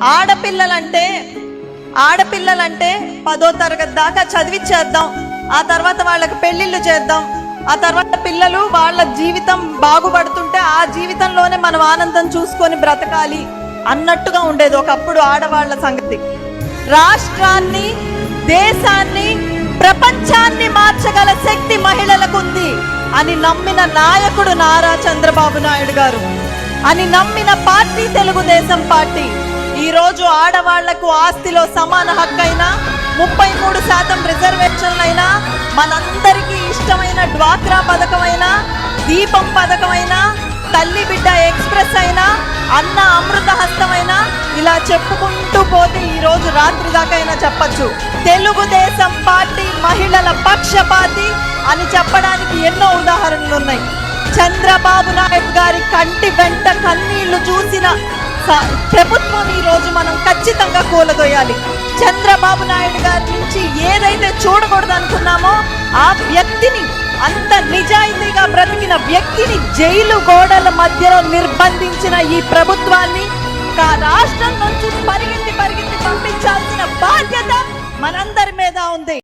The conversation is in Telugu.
ఆడపిల్లలంటే 10వ తరగతి దాకా చదివించేద్దాం, ఆ తర్వాత వాళ్ళకి పెళ్లిళ్ళు చేద్దాం, ఆ తర్వాత పిల్లలు వాళ్ళ జీవితం బాగుపడుతుంటే ఆ జీవితంలోనే మనం ఆనందం చూసుకొని బ్రతకాలి అన్నట్టుగా ఉండేది ఒకప్పుడు ఆడవాళ్ల సంగతి. రాష్ట్రాన్ని, దేశాన్ని, ప్రపంచాన్ని మార్చగల శక్తి మహిళలకు ఉంది అని నమ్మిన నాయకుడు నారా చంద్రబాబు నాయుడు గారు, అని నమ్మిన పార్టీ తెలుగుదేశం పార్టీ. ఈరోజు ఆడవాళ్లకు ఆస్తిలో సమాన హక్కైనా, 33% రిజర్వేషన్లైనా, మనందరికీ ఇష్టమైన డ్వాక్రా పథకమైనా, దీపం పథకమైనా, తల్లి బిడ్డ ఎక్స్ప్రెస్ అయినా, అన్న అమృత హస్తమైనా, ఇలా చెప్పుకుంటూ పోతే ఈరోజు రాత్రి దాకైనా చెప్పచ్చు. తెలుగుదేశం పార్టీ మహిళల పక్షపాతి అని చెప్పడానికి ఎన్నో ఉదాహరణలు ఉన్నాయి. చంద్రబాబు నాయుడు గారి కంటి వెంట కన్నీళ్లు చూసిన ప్రభుత్వం ఈరోజు మనం ఖచ్చితంగా కూలదోయాలి. చంద్రబాబు నాయుడు గారి నుంచి ఏదైతే చూడకూడదు అనుకున్నామో ఆ వ్యక్తిని, అంత నిజాయితీగా బ్రతికిన వ్యక్తిని జైలు గోడల మధ్యలో నిర్బంధించిన ఈ ప్రభుత్వాన్ని రాష్ట్రం నుంచి పరిగెత్తి పంపించాల్సిన బాధ్యత మనందరి మీద ఉంది.